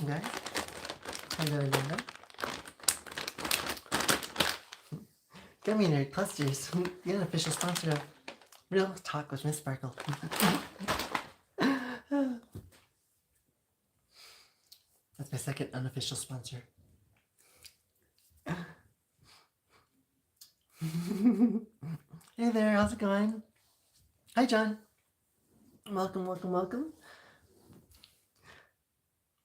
welcome guys. Hello, hello. Gummy Nerd Clusters, the unofficial sponsor of Real Talk with Miss Sparkle. That's my second unofficial sponsor. Hey there, how's it going? Hi, John. Welcome, welcome, welcome.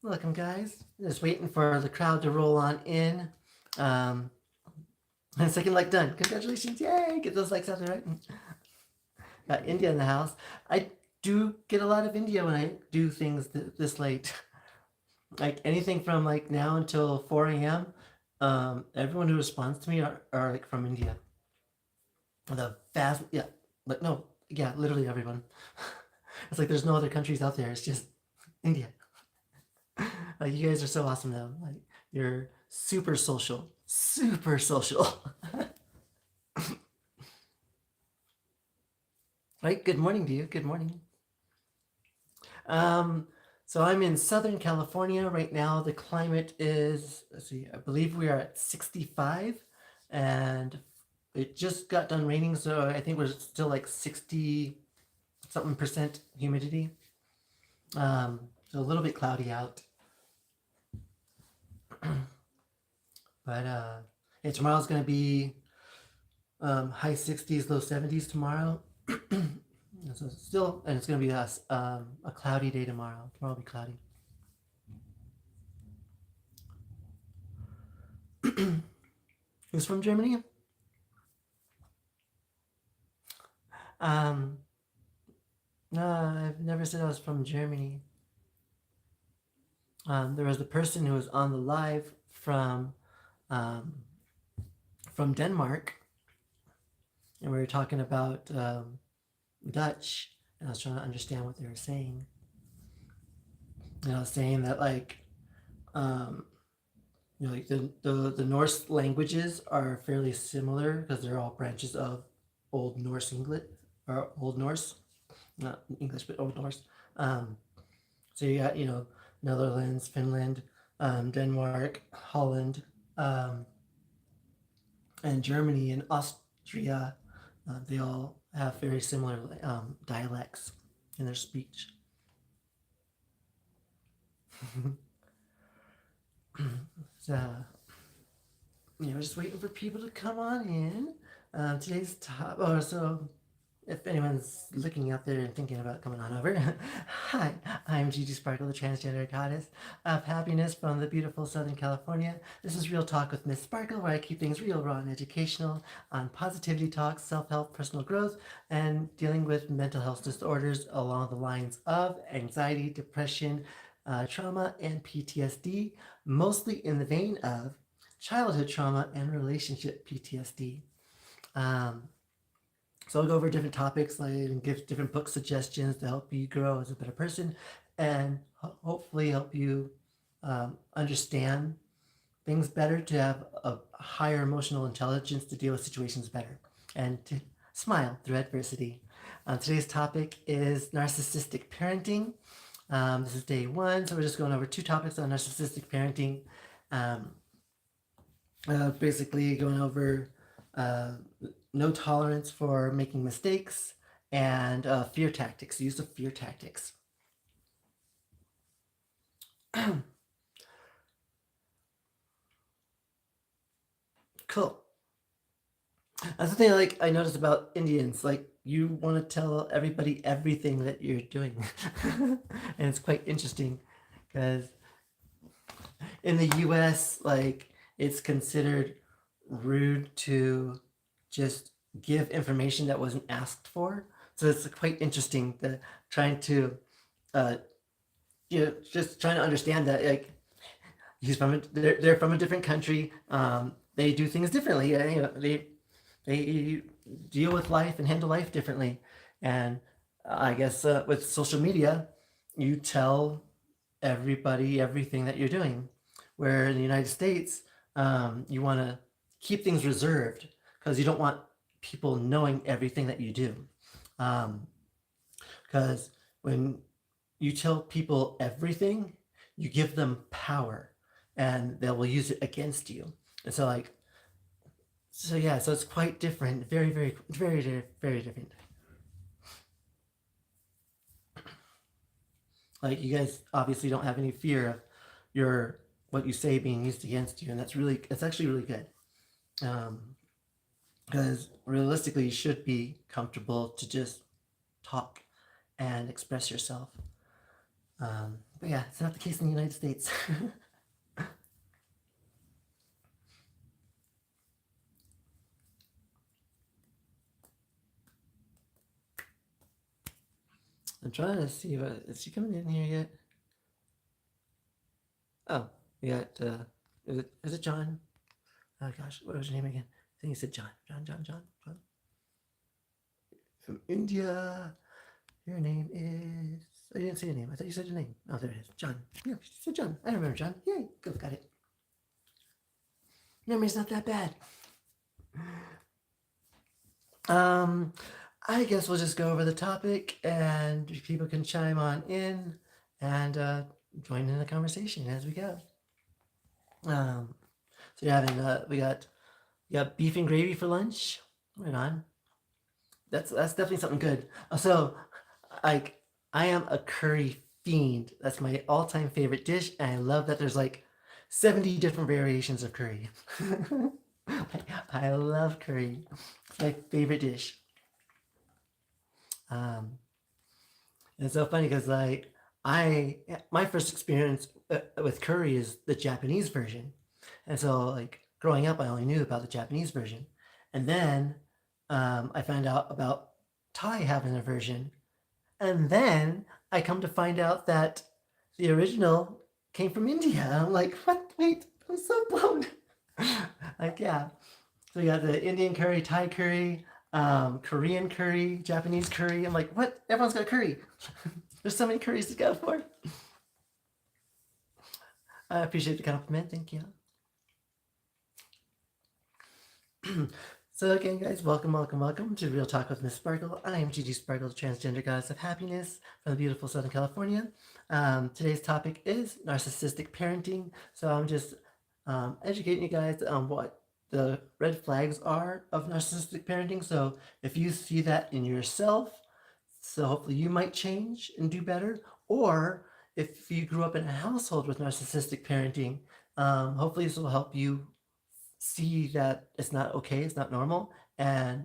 Welcome, guys. Just waiting for the crowd to roll on in. Second like done. Congratulations. Yay. Get those likes out there, right? Got India in the house. I do get a lot of India when I do things this late. Like anything from like now until 4 a.m. Everyone who responds to me are like from India. The vast, yeah, but no, yeah, literally everyone. It's like there's no other countries out there. It's just India. Like you guys are so awesome though. Like you're super social. Super social. Right? Good morning to you. Good morning. So I'm in Southern California right now. The climate is, let's see, I believe we are at 65 and it just got done raining. So I think we're still like 60 something percent humidity. So a little bit cloudy out. But yeah, tomorrow's going to be high 60s, low 70s tomorrow. So still, and it's going to be a cloudy day tomorrow. Tomorrow will be cloudy. Who's from Germany? No, I've never said I was from Germany. There was a person who was on the live from Denmark, and we were talking about Dutch, and I was trying to understand what they were saying. And I was saying that like, like the Norse languages are fairly similar because they're all branches of Old Norse English, or Old Norse, not English but Old Norse. So you got Netherlands, Finland, Denmark, Holland, and Germany and Austria. They all have very similar dialects in their speech. So, we're just waiting for people to come on in. Today's top. Oh, so if anyone's looking out there and thinking about coming on over, hi, I'm Gigi Sparkle, the Transgender goddess of happiness from the beautiful Southern California. This is Real Talk with Miss Sparkle, where I keep things real, raw, and educational on positivity talks, self-help, personal growth, and dealing with mental health disorders along the lines of anxiety, depression, trauma, and PTSD, mostly in the vein of childhood trauma and relationship PTSD. So I'll go over different topics, like and give different book suggestions to help you grow as a better person, and hopefully help you understand things better, to have a higher emotional intelligence to deal with situations better, and to smile through adversity. Today's topic is narcissistic parenting. This is day 1, so we're just going over 2 topics on narcissistic parenting. Basically going over no tolerance for making mistakes, and fear tactics, use of fear tactics. Cool. That's the thing I noticed about Indians, like you want to tell everybody everything that you're doing. And it's quite interesting because in the US, like it's considered rude to just give information that wasn't asked for. So it's quite interesting that trying to just trying to understand that like they're from a different country. They do things differently. They deal with life and handle life differently. And I guess with social media, you tell everybody everything that you're doing. Where in the United States, you want to keep things reserved because you don't want people knowing everything that you do. Because when you tell people everything, you give them power and they will use it against you. And so like, so yeah, so it's quite different, very, very, very, very different. Like you guys obviously don't have any fear of your, what you say being used against you. And it's actually really good. Because realistically, you should be comfortable to just talk and express yourself. But yeah, it's not the case in the United States. I'm trying to see is she coming in here yet? Oh, we got, is it John? Oh gosh, what was your name again? I think you said John. John. From India. Your name is... I didn't say your name. I thought you said your name. Oh, there it is. John. Yeah, you said John. I remember John. Yay. Go, got it. Memory's not that bad. I guess we'll just go over the topic and people can chime on in and join in the conversation as we go. So you're having we got beef and gravy for lunch. Right on. That's definitely something good. So like I am a curry fiend. That's my all-time favorite dish, and I love that there's like 70 different variations of curry. I love curry. It's my favorite dish. It's so funny because like my first experience with curry is the Japanese version, and so like growing up I only knew about the Japanese version, and then I found out about Thai having a version, and then I come to find out that the original came from India. I'm like, what? Wait, I'm so blown. Like, yeah. So we got the Indian curry, Thai curry, Korean curry, Japanese curry. I'm like, what? Everyone's got curry. There's so many curries to go for. I appreciate the compliment. Thank you. So again, guys, welcome to Real Talk with Miss Sparkle. I am Gigi Sparkle, the Transgender Goddess of Happiness from the beautiful Southern California. Today's topic is narcissistic parenting. So I'm just educating you guys on what the red flags are of narcissistic parenting. So if you see that in yourself, so hopefully you might change and do better. Or if you grew up in a household with narcissistic parenting, hopefully this will help you see that it's not okay, it's not normal, and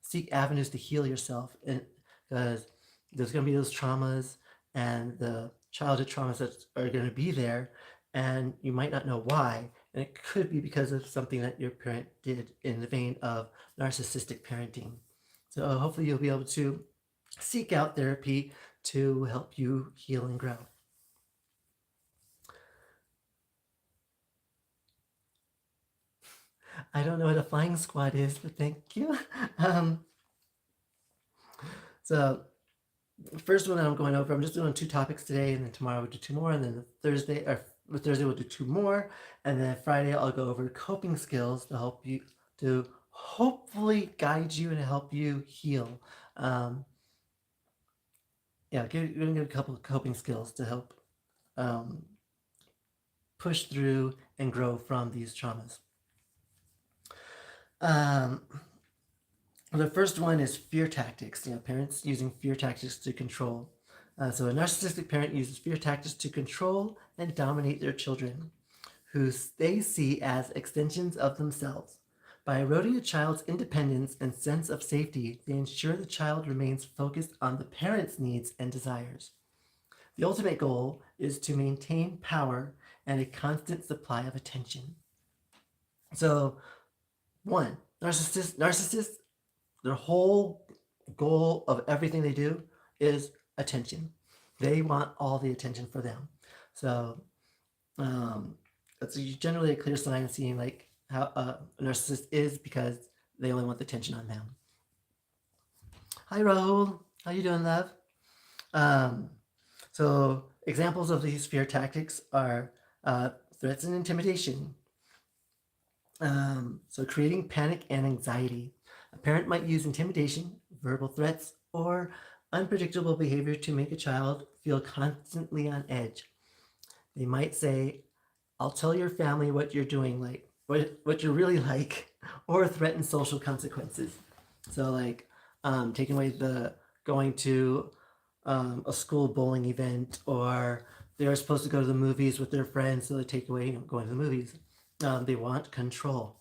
seek avenues to heal yourself. And because there's going to be those traumas and the childhood traumas that are going to be there, and you might not know why. And it could be because of something that your parent did in the vein of narcissistic parenting. So hopefully you'll be able to seek out therapy to help you heal and grow. I don't know what a flying squad is, but thank you. So the first one that I'm going over, I'm just doing 2 topics today, and then tomorrow we'll do 2 more, and then Thursday we'll do 2 more, and then Friday I'll go over coping skills to help you, to hopefully guide you and help you heal. Yeah, we're gonna give a couple of coping skills to help push through and grow from these traumas. The first one is fear tactics. Parents using fear tactics to control. So a narcissistic parent uses fear tactics to control and dominate their children, who they see as extensions of themselves. By eroding a child's independence and sense of safety, they ensure the child remains focused on the parent's needs and desires. The ultimate goal is to maintain power and a constant supply of attention. So, 1, narcissists, their whole goal of everything they do is attention. They want all the attention for them. So that's generally a clear sign of seeing like how a narcissist is, because they only want the attention on them. Hi Rahul, how you doing, love? So examples of these fear tactics are threats and intimidation. So creating panic and anxiety. A parent might use intimidation, verbal threats, or unpredictable behavior to make a child feel constantly on edge. They might say, I'll tell your family what you're doing, like what you're really like, or threaten social consequences. So like taking away the going to a school bowling event, or they're supposed to go to the movies with their friends, so they take away going to the movies. They want control.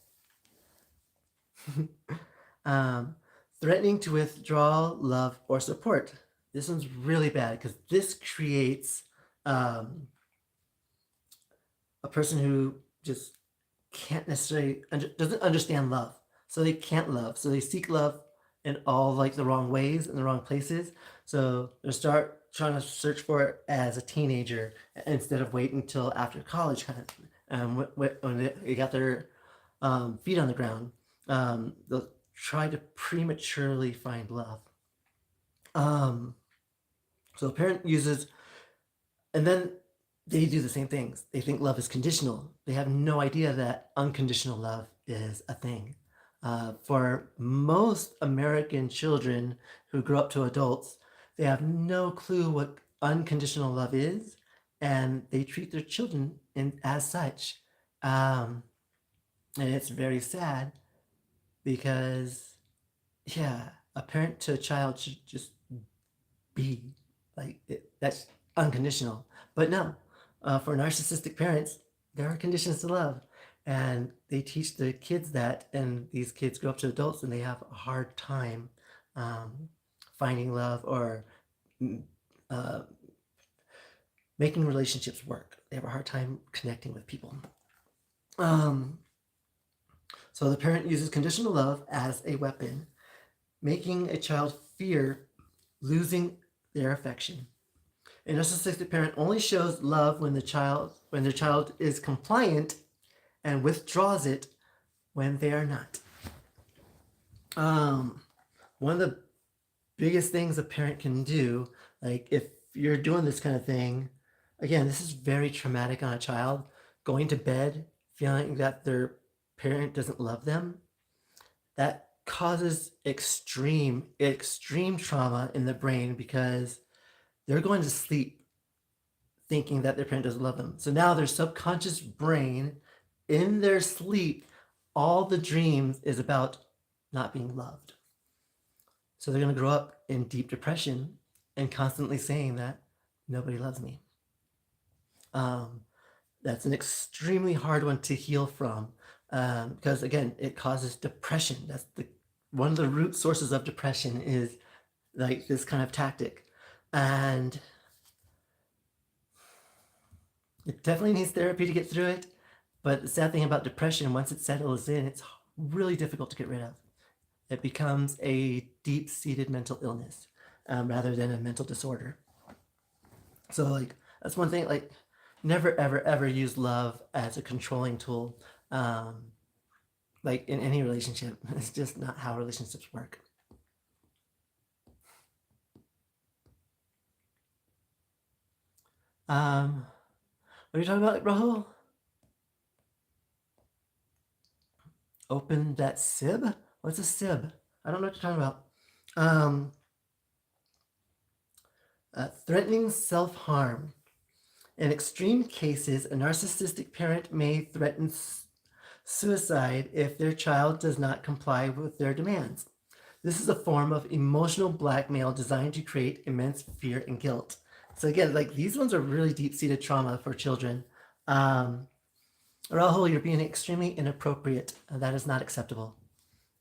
Threatening to withdraw love or support. This one's really bad because this creates a person who just can't necessarily doesn't understand love, so they can't love, so they seek love in all like the wrong ways and the wrong places. So they start trying to search for it as a teenager instead of waiting until after college, kind of when they got their feet on the ground. They'll try to prematurely find love. So a parent uses, and then they do the same things. They think love is conditional. They have no idea that unconditional love is a thing. For most American children who grow up to adults, they have no clue what unconditional love is, and they treat their children as such. And it's very sad because, yeah, a parent to a child should just be like that's unconditional. But no, for narcissistic parents, there are conditions to love, and they teach the kids that, and these kids grow up to adults and they have a hard time finding love or uh, making relationships work. They have a hard time connecting with people. So the parent uses conditional love as a weapon, making a child fear losing their affection. A narcissistic parent only shows love when their child is compliant and withdraws it when they are not. One of the biggest things a parent can do, like if you're doing this kind of thing, again, this is very traumatic on a child. Going to bed feeling that their parent doesn't love them, that causes extreme trauma in the brain because they're going to sleep thinking that their parent doesn't love them. So now their subconscious brain, in their sleep, all the dreams is about not being loved. So they're going to grow up in deep depression and constantly saying that nobody loves me. That's an extremely hard one to heal from because, again, it causes depression. That's one of the root sources of depression is like this kind of tactic. And it definitely needs therapy to get through it. But the sad thing about depression, once it settles in, it's really difficult to get rid of. It becomes a deep-seated mental illness rather than a mental disorder. So, like, that's one thing, like, never, ever, ever use love as a controlling tool. Like, in any relationship. It's just not how relationships work. What are you talking about, Rahul? Open that SIB? What's a SIB? I don't know what you're talking about. Threatening self-harm. In extreme cases, a narcissistic parent may threaten suicide if their child does not comply with their demands. This is a form of emotional blackmail designed to create immense fear and guilt. So again, like these ones are really deep-seated trauma for children. Rahul, you're being extremely inappropriate. That is not acceptable.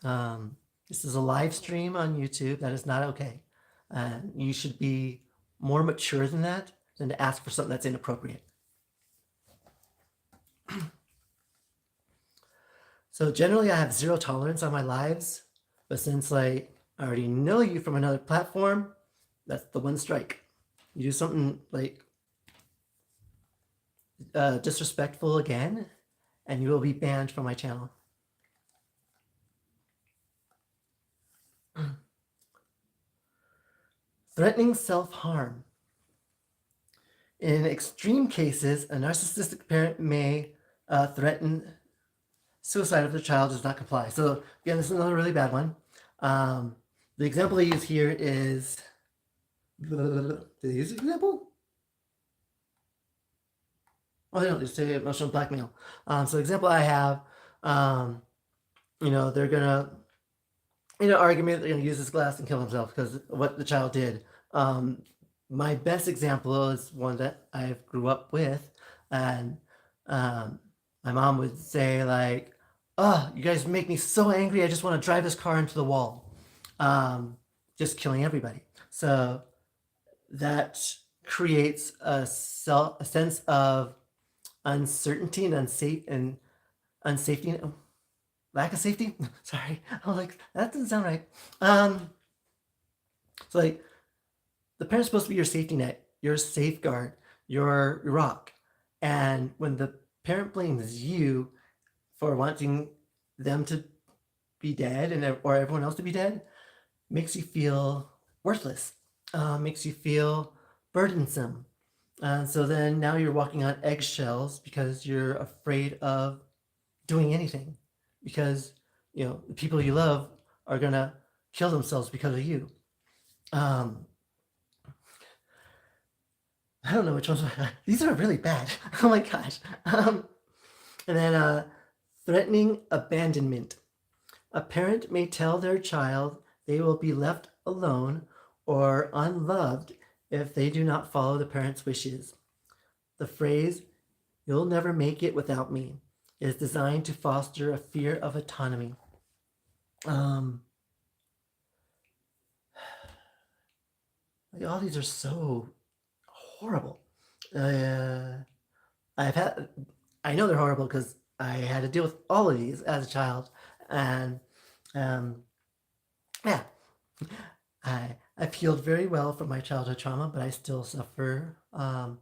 This is a live stream on YouTube. That is not okay. You should be more mature than that than to ask for something that's inappropriate. So generally I have zero tolerance on my lives, but since like I already know you from another platform, that's the one strike. You do something like disrespectful again, and you will be banned from my channel. Threatening self-harm. In extreme cases, a narcissistic parent may threaten suicide if the child does not comply. So again, this is another really bad one. The example I use here is, did I use an example? Well, they don't just say emotional blackmail. So example I have, they're gonna, in an argument, they're gonna use this glass and kill themselves because what the child did. My best example is one that I grew up with, and um, my mom would say like, "Oh, you guys make me so angry. I just want to drive this car into the wall," just killing everybody. So that creates a sense of uncertainty and unsafety, lack of safety. Sorry, I was like, that doesn't sound right. So like the parent's supposed to be your safety net, your safeguard, your rock. And when the parent blames you for wanting them to be dead or everyone else to be dead, makes you feel worthless, makes you feel burdensome. So then now you're walking on eggshells because you're afraid of doing anything, because the people you love are gonna kill themselves because of you. I don't know which ones. These are really bad. Oh my gosh. And then threatening abandonment. A parent may tell their child they will be left alone or unloved if they do not follow the parent's wishes. The phrase, "You'll never make it without me," is designed to foster a fear of autonomy. All these are so horrible. I know they're horrible because I had to deal with all of these as a child, and yeah, I've healed very well from my childhood trauma, but I still suffer a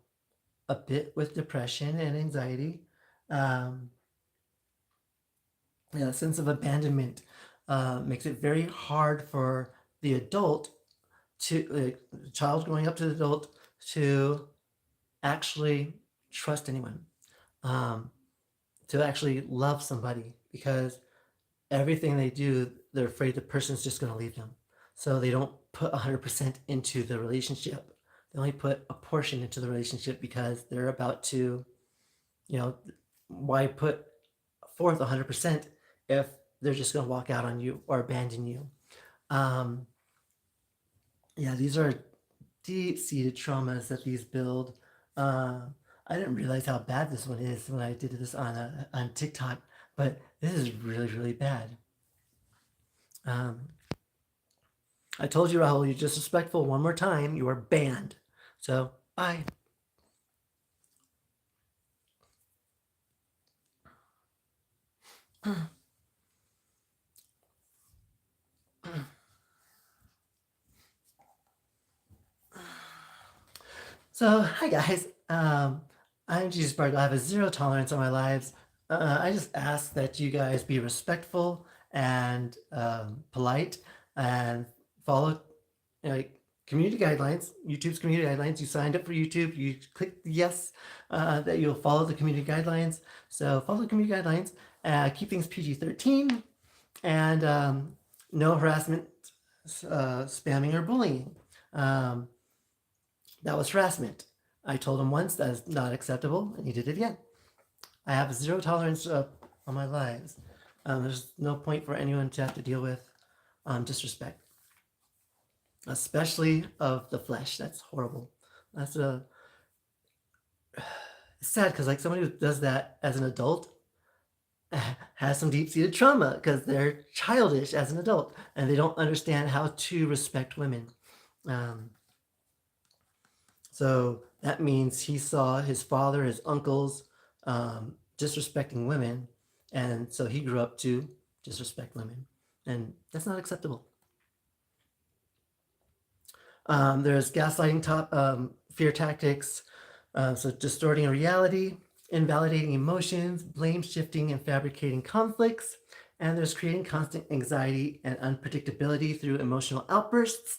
bit with depression and anxiety. A sense of abandonment makes it very hard for the adult the child growing up to the adult to actually trust anyone, to actually love somebody, because everything they do, they're afraid the person's just going to leave them. So they don't put 100% into the relationship. They only put a portion into the relationship because they're about to, why put forth 100% if they're just going to walk out on you or abandon you? These are deep-seated traumas that these build. I didn't realize how bad this one is when I did this on TikTok, but this is really, really bad. I told you, Rahul, you're disrespectful one more time, you are banned. So, bye. So, hi guys. I'm Gigi Sparkle. I have a zero tolerance on my lives. I just ask that you guys be respectful and polite and follow community guidelines, YouTube's community guidelines. You signed up for YouTube. You clicked yes that you'll follow the community guidelines. So follow the community guidelines. Keep things PG-13 and no harassment, spamming, or bullying. That was harassment. I told him once that is not acceptable, and he did it again. I have zero tolerance on my lives. There's no point for anyone to have to deal with disrespect, especially of the flesh. That's horrible. That's it's sad because like somebody who does that as an adult has some deep-seated trauma because they're childish as an adult and they don't understand how to respect women. So that means he saw his father, his uncles disrespecting women, and so he grew up to disrespect women, and that's not acceptable. There's gaslighting, fear tactics, so distorting reality, invalidating emotions, blame shifting, and fabricating conflicts. And there's creating constant anxiety and unpredictability through emotional outbursts,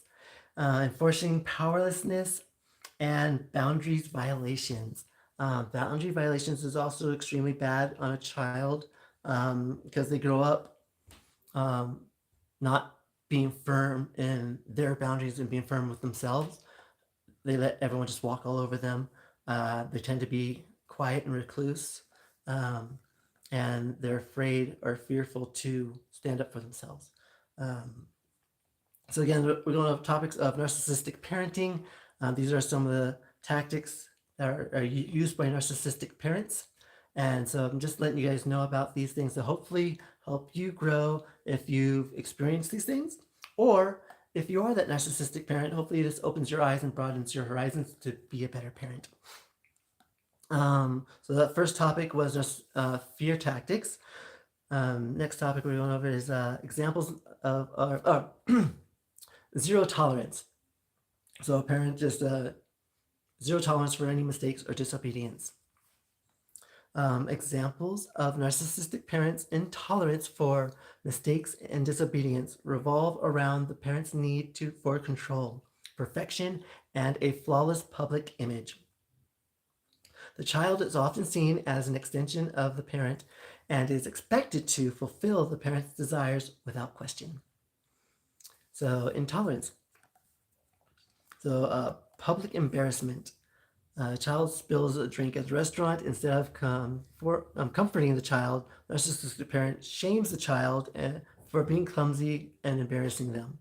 enforcing powerlessness, and boundaries violations. Boundary violations is also extremely bad on a child because they grow up not being firm in their boundaries and being firm with themselves. They let everyone just walk all over them. They tend to be quiet and recluse, and they're afraid or fearful to stand up for themselves. So again, we're going to topics of narcissistic parenting. These are some of the tactics that are used by narcissistic parents. And so I'm just letting you guys know about these things to hopefully help you grow if you've experienced these things. Or if you are that narcissistic parent, hopefully this opens your eyes and broadens your horizons to be a better parent. So that first topic was just fear tactics. Next topic we're going over is examples of zero tolerance. So a parent just zero tolerance for any mistakes or disobedience. Examples of narcissistic parents' intolerance for mistakes and disobedience revolve around the parent's need for control, perfection, and a flawless public image. The child is often seen as an extension of the parent and is expected to fulfill the parent's desires without question. So intolerance. So public embarrassment. A child spills a drink at the restaurant. Instead of comforting the child, the narcissistic parent shames the child for being clumsy and embarrassing them.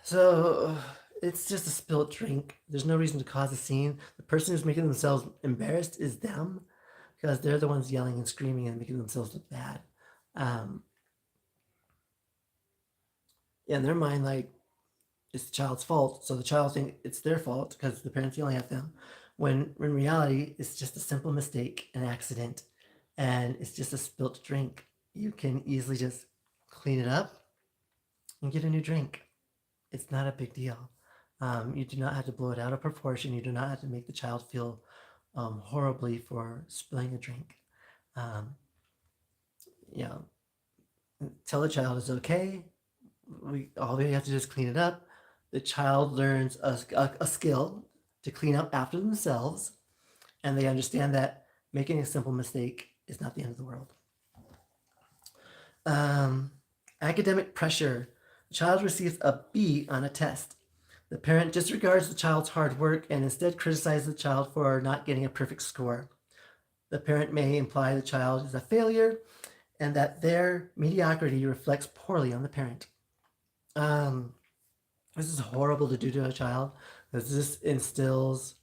So it's just a spilled drink. There's no reason to cause a scene. The person who's making themselves embarrassed is them, because they're the ones yelling and screaming and making themselves look bad. In their mind, like, it's the child's fault, so the child thinks it's their fault because the parent's yelling at them, when in reality it's just a simple mistake, an accident, and it's just a spilt drink. You can easily just clean it up and get a new drink. It's not a big deal. You do not have to blow it out of proportion. You do not have to make the child feel horribly for spilling a drink. Tell the child it's okay. All we have to do is clean it up. The child learns a skill to clean up after themselves, and they understand that making a simple mistake is not the end of the world. Academic pressure. The child receives a B on a test. The parent disregards the child's hard work and instead criticizes the child for not getting a perfect score. The parent may imply the child is a failure and that their mediocrity reflects poorly on the parent. This is horrible to do to a child because this instills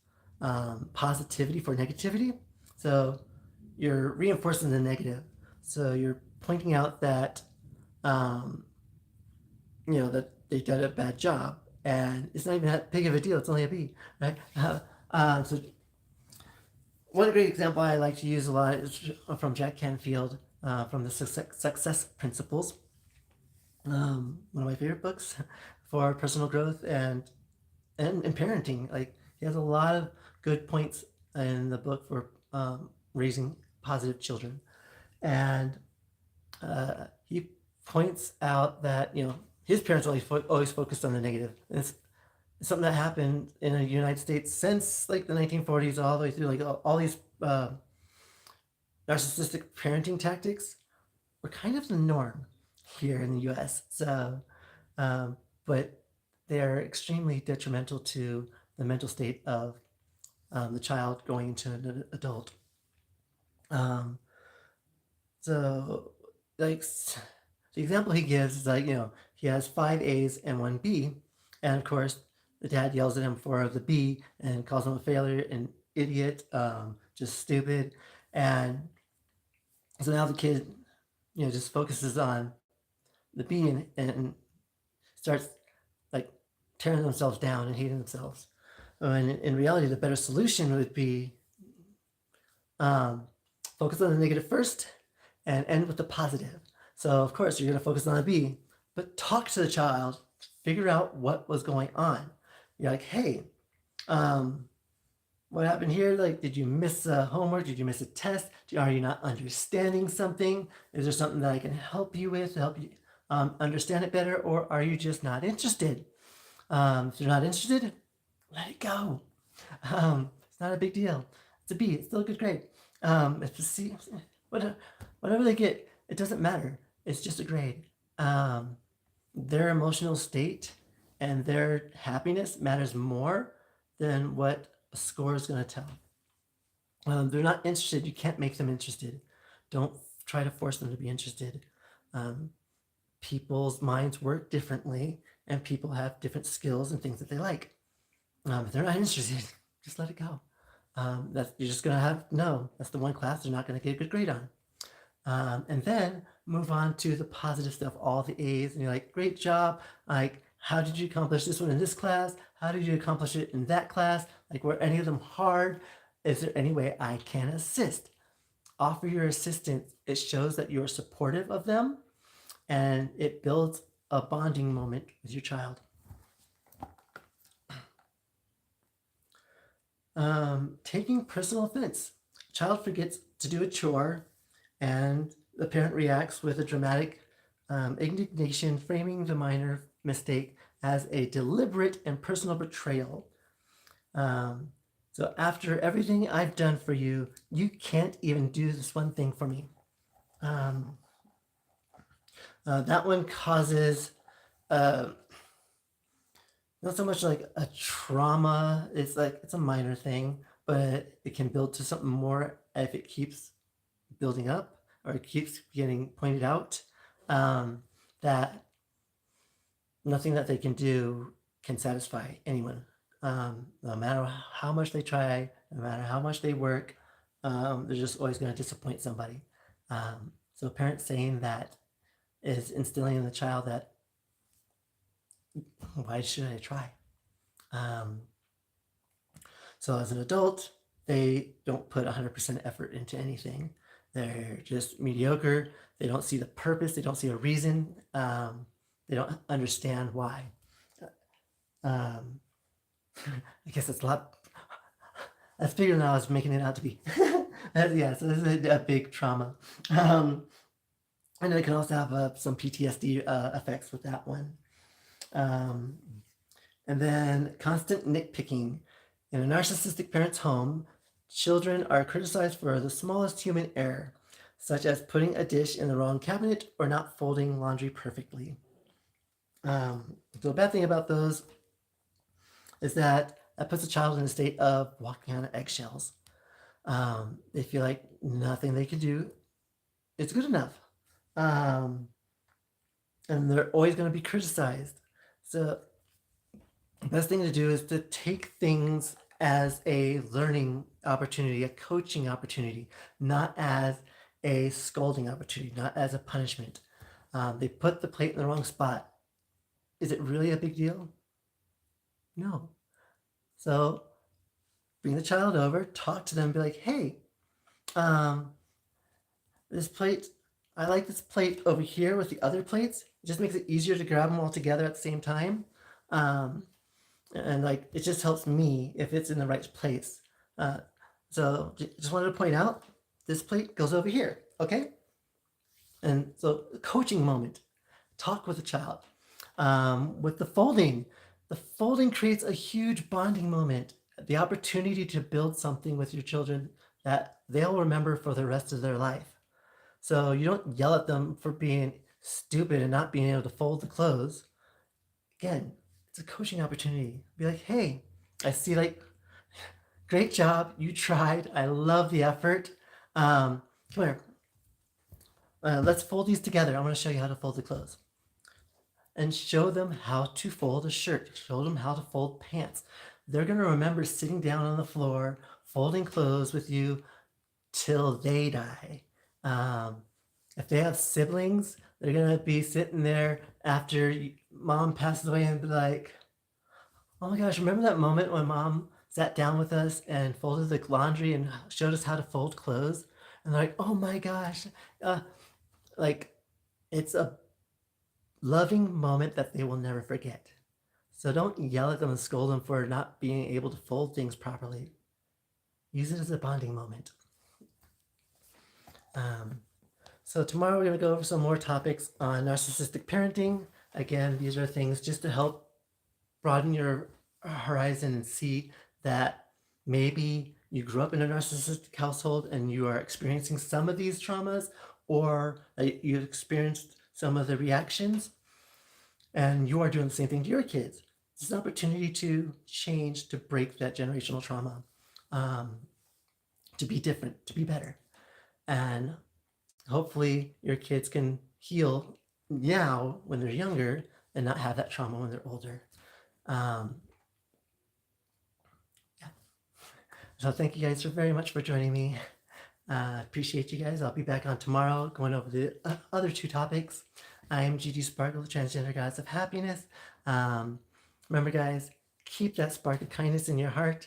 positivity for negativity. So you're reinforcing the negative. So you're pointing out that that they did a bad job, and it's not even that big of a deal. It's only a B, right? So one great example I like to use a lot is from Jack Canfield, from the Success Principles. One of my favorite books for personal growth and parenting. Like, he has a lot of good points in the book for raising positive children, and he points out that his parents always focused on the negative. It's something that happened in the United States since like the 1940s all the way through. Like all these narcissistic parenting tactics were kind of the norm here in the U.S. So, but they're extremely detrimental to the mental state of the child going into an adult. So, like, the example he gives is like, he has 5 A's and 1 B, and of course, the dad yells at him for the B and calls him a failure, an idiot, just stupid, and so now the kid, just focuses on the B and starts like tearing themselves down and hating themselves. And in reality, the better solution would be focus on the negative first and end with the positive. So of course you're going to focus on the B, but talk to the child, figure out what was going on. You're like, hey, what happened here? Like, did you miss homework? Did you miss a test? Are you not understanding something? Is there something that I can help you with to help you understand it better? Or are you just not interested? If you're not interested, let it go. It's not a big deal. It's a B. It's still a good grade. It's a C. Whatever they get, it doesn't matter. It's just a grade. Their emotional state and their happiness matters more than what a score is going to tell. They're not interested. You can't make them interested. Don't try to force them to be interested. People's minds work differently, and people have different skills and things that they like. If they're not interested, just let it go. You're just going to have, no, that's the one class they're not going to get a good grade on. And then move on to the positive stuff, all the A's, and you're like, great job. Like, how did you accomplish this one in this class? How did you accomplish it in that class? Like, were any of them hard? Is there any way I can assist? Offer your assistance. It shows that you're supportive of them, and it builds a bonding moment with your child. Taking personal offense. Child forgets to do a chore, and the parent reacts with a dramatic indignation, framing the minor mistake as a deliberate and personal betrayal. So after everything I've done for you, you can't even do this one thing for me. That one causes not so much like a trauma. It's a minor thing, but it can build to something more if it keeps building up or it keeps getting pointed out. That nothing that they can do can satisfy anyone. No matter how much they try, no matter how much they work, they're just always going to disappoint somebody. So a parent saying that is instilling in the child that, why should I try? So as an adult, they don't put 100% effort into anything. They're just mediocre. They don't see the purpose. They don't see a reason. They don't understand why. I guess it's a lot. I was figuring out I was making it out to be. Yeah, so this is a big trauma. And it can also have some PTSD effects with that one. And then constant nitpicking. In a narcissistic parent's home, children are criticized for the smallest human error, such as putting a dish in the wrong cabinet or not folding laundry perfectly. So the bad thing about those is that puts a child in a state of walking on eggshells. They feel like nothing they can do is good enough. And they're always going to be criticized. So the best thing to do is to take things as a learning opportunity, a coaching opportunity, not as a scolding opportunity, not as a punishment. They put the plate in the wrong spot. Is it really a big deal? No. So bring the child over, talk to them, be like, hey, this plate, I like this plate over here with the other plates. It just makes it easier to grab them all together at the same time. And like, it just helps me if it's in the right place. So just wanted to point out, this plate goes over here, okay? And so coaching moment, talk with the child. With the folding creates a huge bonding moment, the opportunity to build something with your children that they'll remember for the rest of their life. So you don't yell at them for being stupid and not being able to fold the clothes. Again, it's a coaching opportunity. Be like, hey, I see, like, great job. You tried. I love the effort. Come here. Let's fold these together. I'm going to show you how to fold the clothes. And show them how to fold a shirt. Show them how to fold pants. They're going to remember sitting down on the floor, folding clothes with you till they die. If they have siblings, they're going to be sitting there after mom passes away and be like, oh my gosh, remember that moment when mom sat down with us and folded the laundry and showed us how to fold clothes? And they're like, oh my gosh. Like, it's a loving moment that they will never forget. So don't yell at them and scold them for not being able to fold things properly. Use it as a bonding moment. So tomorrow we're going to go over some more topics on narcissistic parenting. Again, these are things just to help broaden your horizon and see that maybe you grew up in a narcissistic household and you are experiencing some of these traumas, or you've experienced some of the reactions and you are doing the same thing to your kids. It's an opportunity to change, to break that generational trauma, to be different, to be better. And hopefully your kids can heal now when they're younger and not have that trauma when they're older. Yeah. So thank you guys very much for joining me. Appreciate you guys. I'll be back on tomorrow going over the other 2 topics. I am Gigi Sparkle, the Transgender Goddess of Happiness. Remember, guys, keep that spark of kindness in your heart.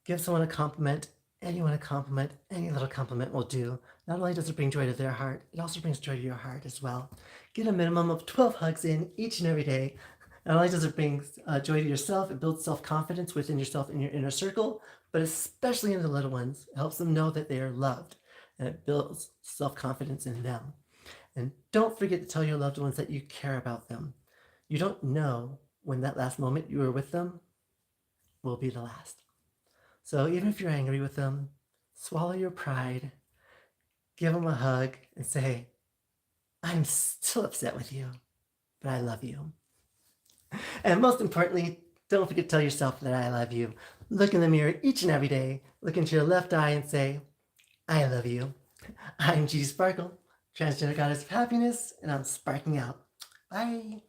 Give someone a compliment. Anyone a compliment. Any little compliment will do. Not only does it bring joy to their heart, it also brings joy to your heart as well. Get a minimum of 12 hugs in each and every day. Not only does it bring joy to yourself, it builds self-confidence within yourself in your inner circle, but especially in the little ones. It helps them know that they are loved, and it builds self-confidence in them. And don't forget to tell your loved ones that you care about them. You don't know when that last moment you were with them will be the last. So even if you're angry with them, swallow your pride, give them a hug, and say, I'm still upset with you, but I love you. And most importantly, don't forget to tell yourself that I love you. Look in the mirror each and every day, look into your left eye and say, I love you. I'm Gigi Sparkle, Transgender Goddess of Happiness, and I'm sparking out. Bye.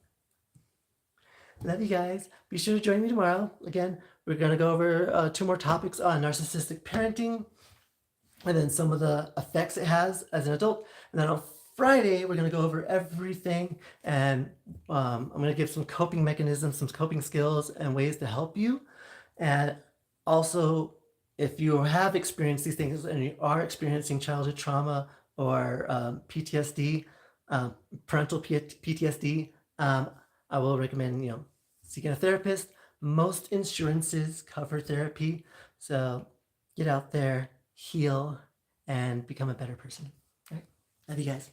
Love you guys. Be sure to join me tomorrow. Again, we're going to go over 2 more topics on narcissistic parenting and then some of the effects it has as an adult. And then on Friday, we're going to go over everything, and I'm going to give some coping mechanisms, some coping skills and ways to help you. And also, if you have experienced these things and you are experiencing childhood trauma or PTSD, parental PTSD, I will recommend, seeking a therapist. Most insurances cover therapy, so get out there, heal, and become a better person. All right? Love you guys.